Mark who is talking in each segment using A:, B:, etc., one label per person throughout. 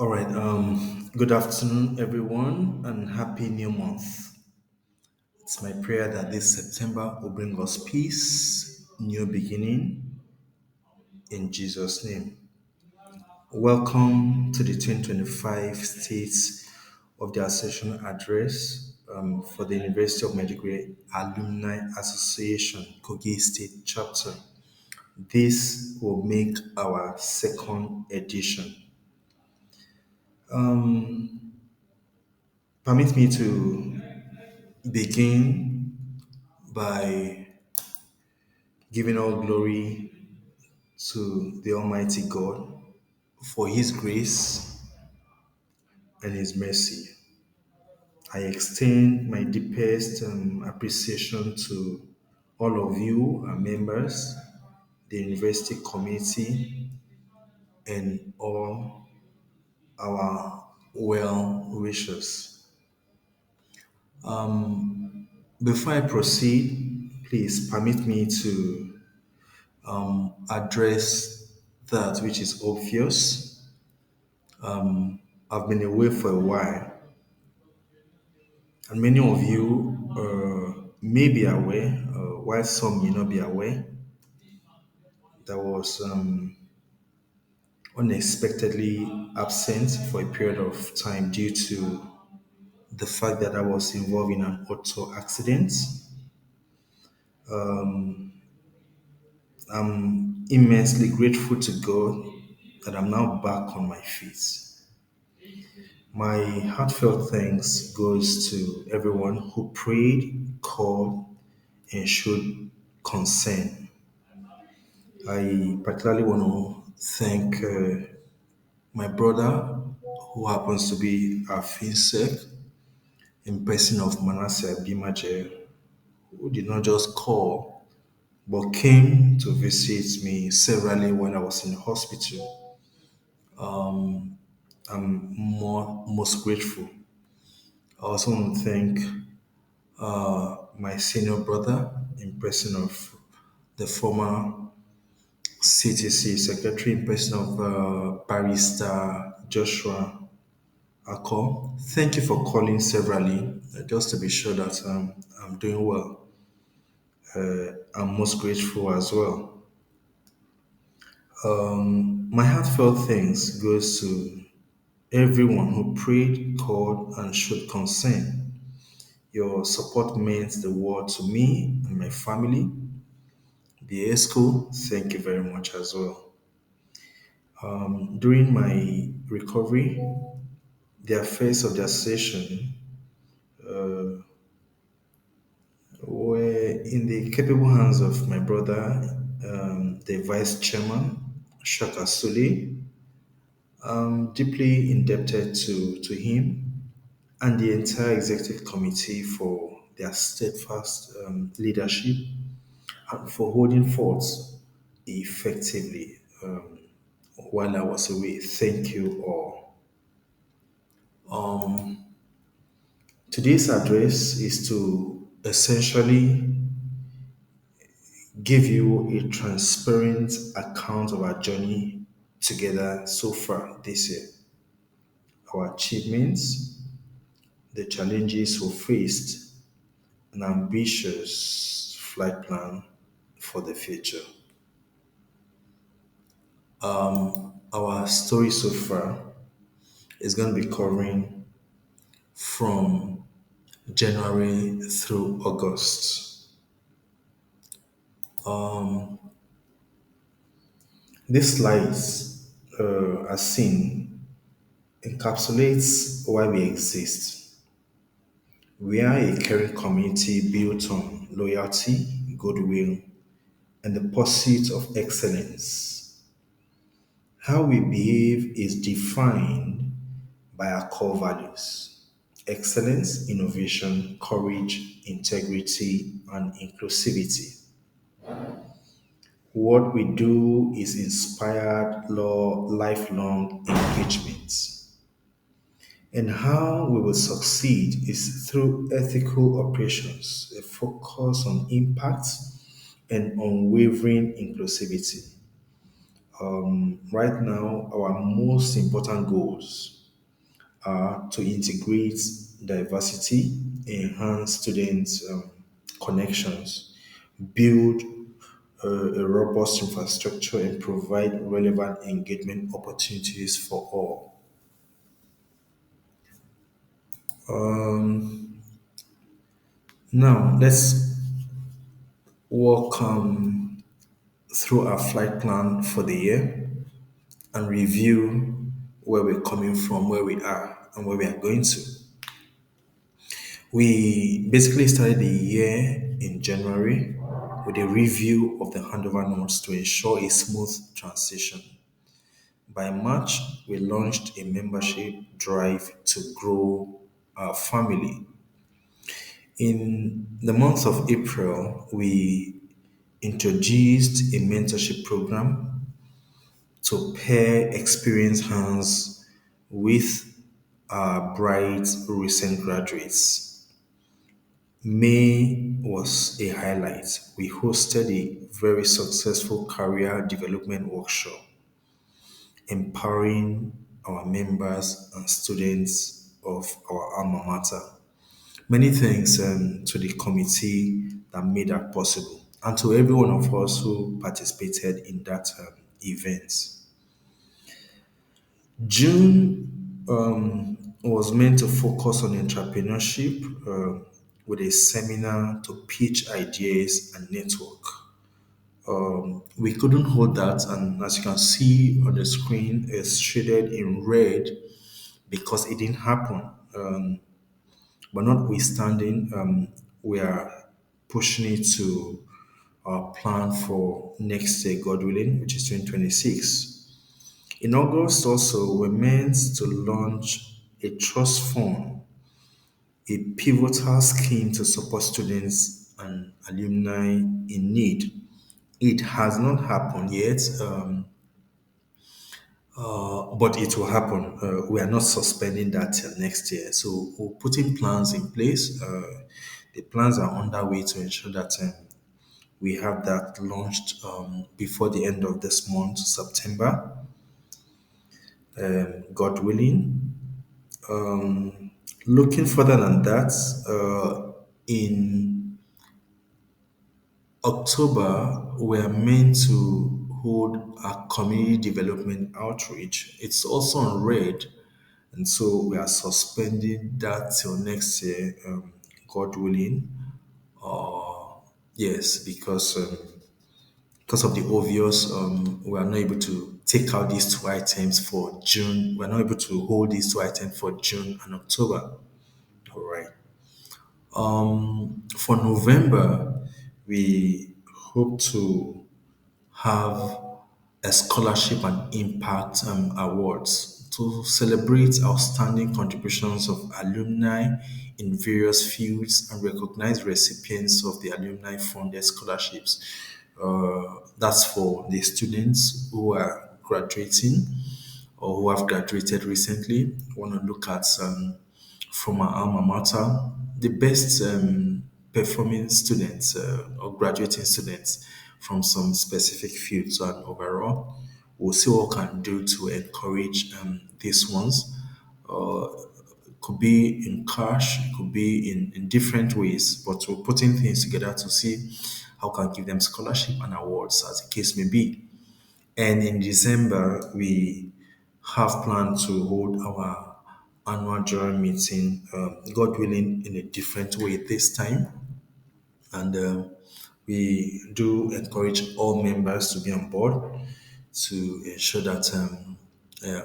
A: All right. Good afternoon, everyone, and happy new month. It's my prayer that this September will bring us peace, new beginning, in Jesus' name. Welcome to the 2025 States of the Association Address for the University of Maiduguri Alumni Association, Kogi State Chapter. This will make our second edition. Permit me to begin by giving all glory to the Almighty God for His grace and His mercy. I extend my deepest appreciation to all of you, our members, the university community, and all our well wishers. Before I proceed, please permit me to address that which is obvious. I've been away for a while, and many of you may be aware, while some may not be aware, that was unexpectedly absent for a period of time due to the fact that I was involved in an auto accident. I'm immensely grateful to God that I'm now back on my feet. My heartfelt thanks goes to everyone who prayed, called, and showed concern. I particularly want to thank my brother, who happens to be a FinSec, in person of Manasseh Bimaje, who did not just call, but came to visit me severally when I was in the hospital. I'm most grateful. I also want to thank my senior brother in person of the former CTC secretary in person of barrister Joshua Ako. Thank you for calling severally, just to be sure that I'm doing well. I'm most grateful as well. My heartfelt thanks goes to everyone who prayed, called, and showed concern. Your support meant the world to me and my family. The A school, thank you very much as well. During my recovery, the affairs of the association were in the capable hands of my brother, the vice chairman, Shaka Sule. I'm deeply indebted to him and the entire executive committee for their steadfast leadership and for holding forth effectively while I was away. Thank you all. Today's address is to essentially give you a transparent account of our journey together so far this year, our achievements, the challenges we faced, an ambitious flight plan for the future. Our story so far is going to be covering from January through August. These slides, as seen, encapsulates why we exist. We are a caring community built on loyalty, goodwill, and the pursuit of excellence. How we behave is defined by our core values: excellence, innovation, courage, integrity, and inclusivity. What we do is inspired lifelong engagement. And how we will succeed is through ethical operations, a focus on impact and unwavering inclusivity. Right now, our most important goals are to integrate diversity, enhance students' connections, build a robust infrastructure, and provide relevant engagement opportunities for all. Now, let's walk through our flight plan for the year and review where we're coming from, where we are, and where we are going to. We basically started the year in January with a review of the handover notes to ensure a smooth transition. By March, we launched a membership drive to grow our family. In the month of April, we introduced a mentorship program to pair experienced hands with our bride's recent graduates. May was a highlight. We hosted a very successful career development workshop, empowering our members and students of our alma mater. Many thanks to the committee that made that possible and to every one of us who participated in that event. June was meant to focus on entrepreneurship with a seminar to pitch ideas and network. We couldn't hold that, and as you can see on the screen, it's shaded in red because it didn't happen. But notwithstanding, we are pushing it to our plan for next year, God willing, which is 2026. In August, also, we're meant to launch a trust fund, a pivotal scheme to support students and alumni in need. It has not happened yet, but it will happen. We are not suspending that till next year. So we're putting plans in place. The plans are underway to ensure that we have that launched before the end of this month, September, God willing. Looking further than that, in October, we are meant to hold a community development outreach. It's also on red, and so we are suspending that till next year, God willing. Yes, because of the obvious, we are not able to take out these two items for June. We're not able to hold these two items for June and October. All right. For November, we hope to have a scholarship and impact awards to celebrate outstanding contributions of alumni in various fields and recognize recipients of the alumni funded scholarships. That's for the students who are graduating or who have graduated recently. Want to look at from our alma mater, the best performing students or graduating students from some specific fields and overall. We'll see what we can do to encourage these ones. Could be in cash, it could be in different ways, but we're putting things together to see how we can give them scholarship and awards as the case may be. And in December, we have planned to hold our annual general meeting, God willing, in a different way this time. And we do encourage all members to be on board to ensure that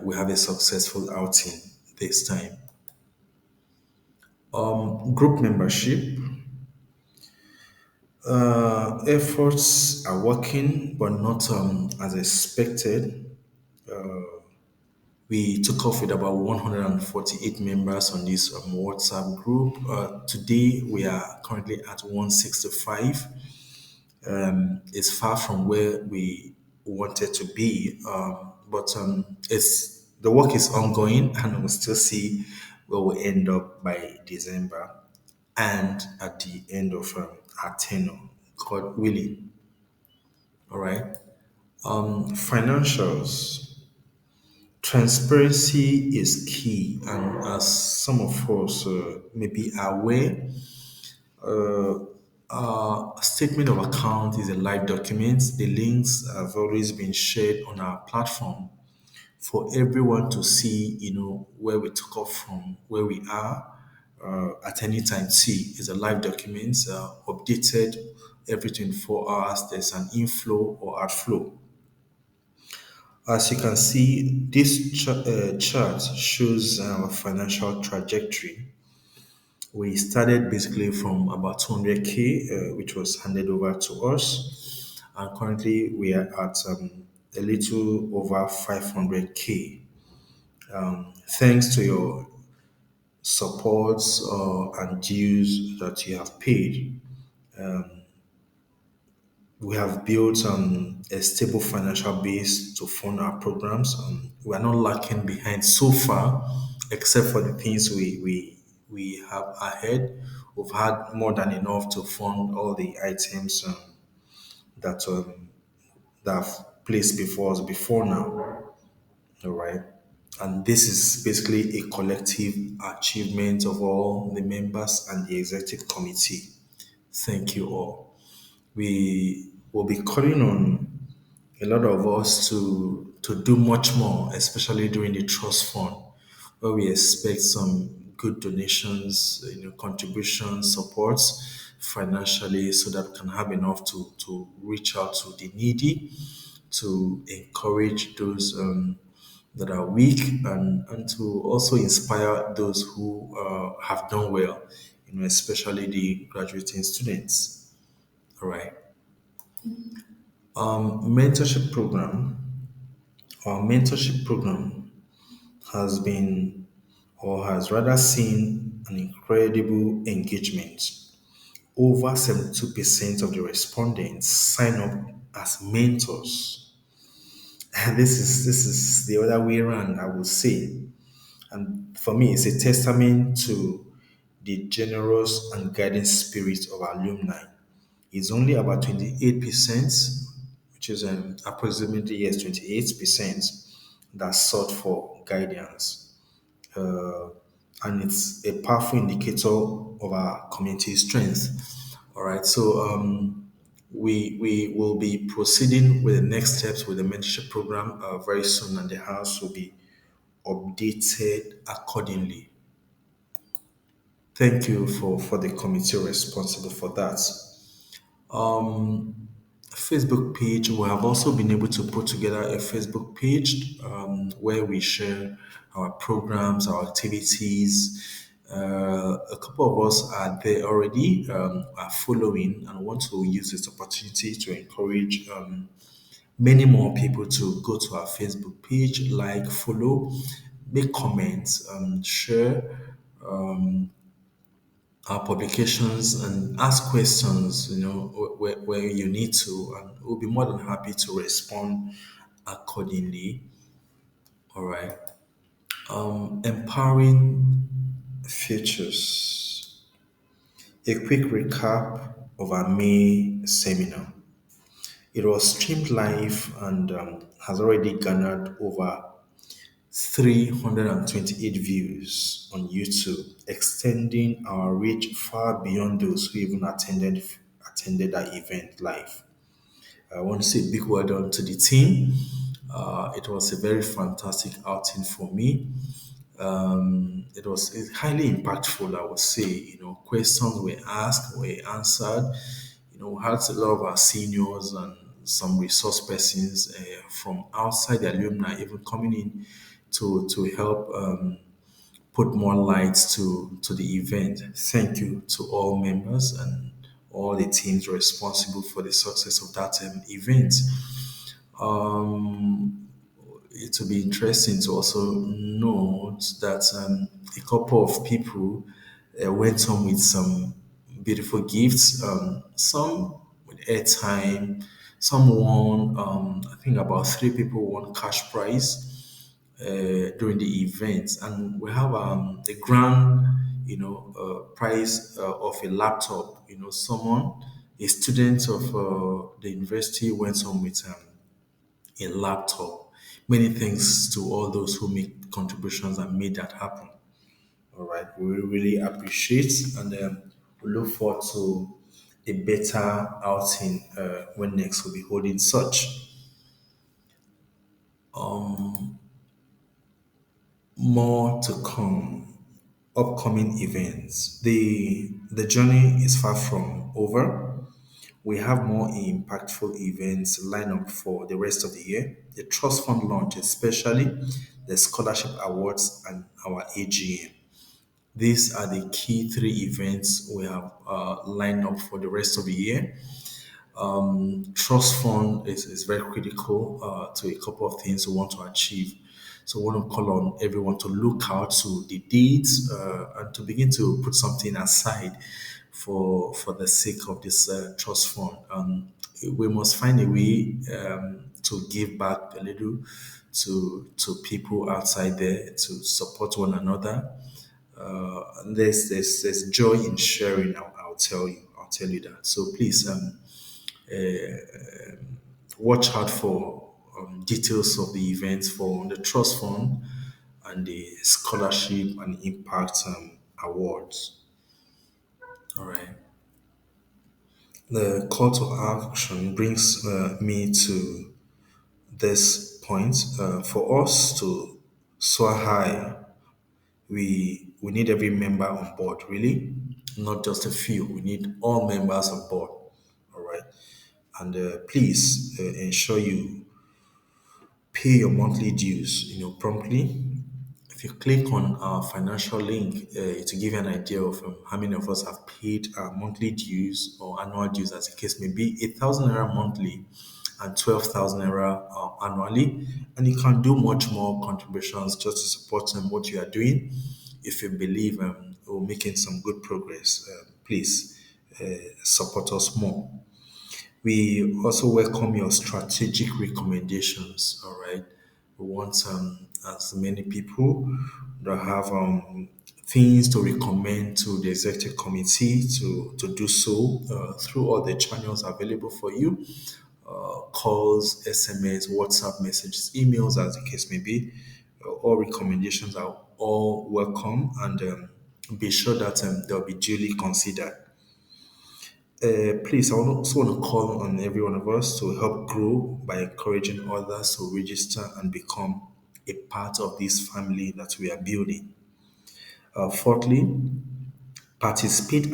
A: we have a successful outing this time. Group membership. Efforts are working, but not as expected. We took off with about 148 members on this WhatsApp group. Today, we are currently at 165. It's far from where we wanted to be, but it's the work is ongoing, and we'll still see where we end up by December and at the end of our tenure, God willing. All right. Financials. Transparency is key, and as some of us may be aware, a statement of account is a live document. The links have always been shared on our platform for everyone to see, where we took off from, where we are at any time. See, it's a live document, updated every 24 hours. There's an inflow or outflow. As you can see, this chart shows our financial trajectory. We started basically from about 200K, which was handed over to us, and currently we are at a little over 500K. Thanks to your supports and dues that you have paid, we have built a stable financial base to fund our programs. We are not lacking behind so far, except for the things we have ahead. We've had more than enough to fund all the items that that have placed before us before now. All right. And this is basically a collective achievement of all the members and the executive committee. Thank you all. We will be calling on a lot of us to do much more, especially during the trust fund, where we expect some good donations, contributions, supports financially, so that we can have enough to reach out to the needy, to encourage those that are weak, and to also inspire those who have done well, especially the graduating students. All right. Mentorship program. Our mentorship program has been, or has rather seen, an incredible engagement. Over 72% of the respondents sign up as mentors. This is the other way around, I would say. And for me, it's a testament to the generous and guiding spirit of our alumni. It's only about 28%, which is approximately, yes, 28% that sought for guidance. Uh, and it's a powerful indicator of our community strength. All right, so we will be proceeding with the next steps with the mentorship program very soon, and the house will be updated accordingly. Thank you for the committee responsible for that. Facebook page. We have also been able to put together a Facebook page where we share our programs, our activities. A couple of us are there already, are following, and want to use this opportunity to encourage many more people to go to our Facebook page, like, follow, make comments, share our publications, and ask questions, where you need to, and we'll be more than happy to respond accordingly. All right. Empowering futures. A quick recap of our May seminar. It was streamed live and has already garnered over 328 views on YouTube, extending our reach far beyond those who even attended that event live. I want to say a big well done to the team. It was a very fantastic outing for me. It was highly impactful, I would say. Questions were asked, were answered. We had a lot of our seniors and some resource persons from outside the alumni even coming in to help put more lights to the event. Thank you to all members and all the teams responsible for the success of that event. Um, it will be interesting to also note that a couple of people went home with some beautiful gifts, some with airtime, some won, I think about three people won cash prize during the event. And we have the grand, prize of a laptop. A student of the university went home with a laptop. Many thanks to all those who make contributions and made that happen. All right, we really appreciate and we look forward to a better outing when next we'll be holding such. More to come, upcoming events. The journey is far from over. We have more impactful events lined up for the rest of the year. The trust fund launch, especially the scholarship awards and our AGM. These are the key three events we have lined up for the rest of the year. Trust fund is very critical to a couple of things we want to achieve. So I want to call on everyone to look out to the deeds and to begin to put something aside for the sake of this trust fund. We must find a way to give back a little to people outside there to support one another. There's joy in sharing. I'll tell you. I'll tell you that. So please watch out for details of the events for the trust fund and the scholarship and impact awards. All right. The call to action brings me to this point. For us to soar high, we need every member on board, really, not just a few. We need all members on board. All right. And please ensure you pay your monthly dues, promptly. If you click on our financial link, to give you an idea of how many of us have paid our monthly dues or annual dues, as the case may be, 8,000 naira monthly and 12,000 naira annually. And you can do much more contributions just to support what you are doing. If you believe we're making some good progress, please support us more. We also welcome your strategic recommendations. All right. We want as many people that have things to recommend to the executive committee to do so through all the channels available for you, calls, SMS, WhatsApp messages, emails, as the case may be. All recommendations are all welcome and be sure that they'll be duly considered. Please, I also want to call on every one of us to help grow by encouraging others to register and become a part of this family that we are building. Fourthly, participate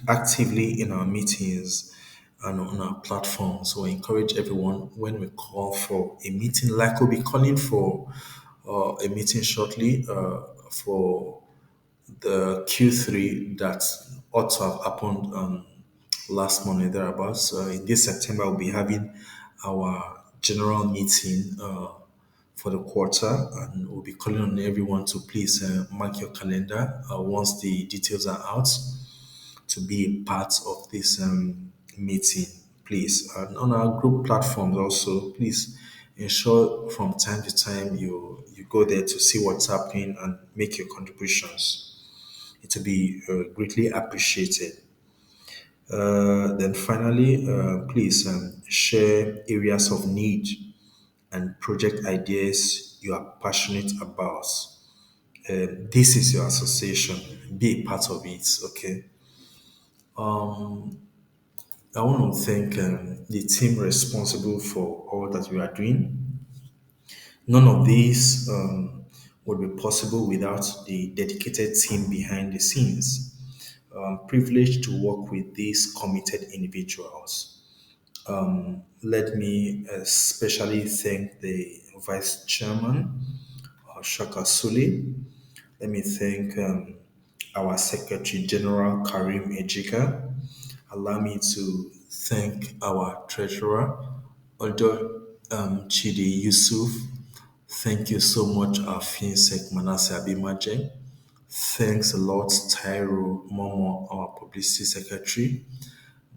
A: actively in our meetings and on our platform. So I encourage everyone when we call for a meeting, like we'll be calling for a meeting shortly for the Q3 that ought to have happened last month thereabouts. In this September, we'll be having our general meeting for the quarter, and we'll be calling on everyone to please mark your calendar once the details are out to be a part of this meeting, please. And on our group platforms also, please ensure from time to time you go there to see what's happening and make your contributions. It will be greatly appreciated. Then finally, please share areas of need and project ideas you are passionate about. This is your association. Be a part of it. Okay. I want to thank the team responsible for all that we are doing. None of these would be possible without the dedicated team behind the scenes. Privileged to work with these committed individuals. Let me especially thank the Vice Chairman, Shaka Suli. Let me thank our Secretary General, Karim Ejika. Allow me to thank our Treasurer, Odo Chidi Yusuf. Thank you so much, our FinSec Manasseh Abimaje. Thanks a lot, Tyro Momo, our Publicity Secretary.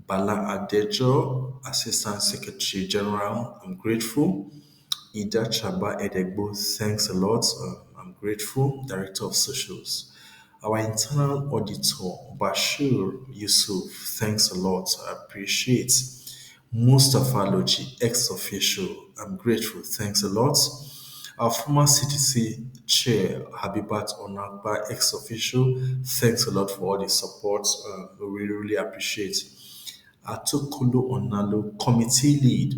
A: Bala Adejo, Assistant Secretary General, I'm grateful. Ida Chaba Edegbo, thanks a lot, I'm grateful. Director of Socials. Our internal auditor, Bashir Yusuf, thanks a lot, I appreciate. Mustafa Loji, ex official, I'm grateful. Thanks a lot. Our former CTC chair, Habibat Onagba, ex official, thanks a lot for all the support. We really, really appreciate. Atukulu Onalo, committee lead,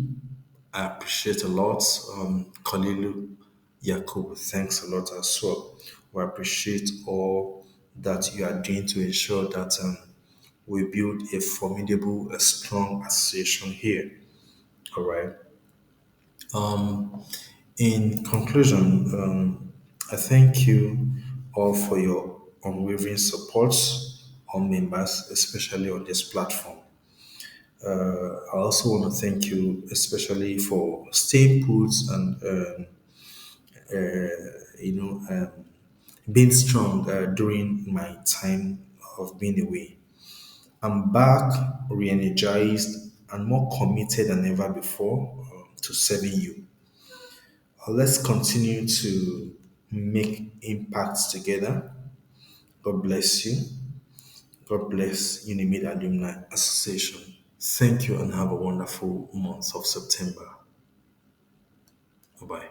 A: I appreciate a lot. Kalilu Yakub, thanks a lot as well. We appreciate all that you are doing to ensure that we build a formidable, a strong association here. All right. In conclusion, I thank you all for your unwavering support, all members, especially on this platform. I also want to thank you, especially for staying put and being strong during my time of being away. I'm back, re-energized, and more committed than ever before to serving you. Let's continue to make impacts together. God bless you. God bless UNIMAID Alumni Association. Thank you and have a wonderful month of September. Bye bye.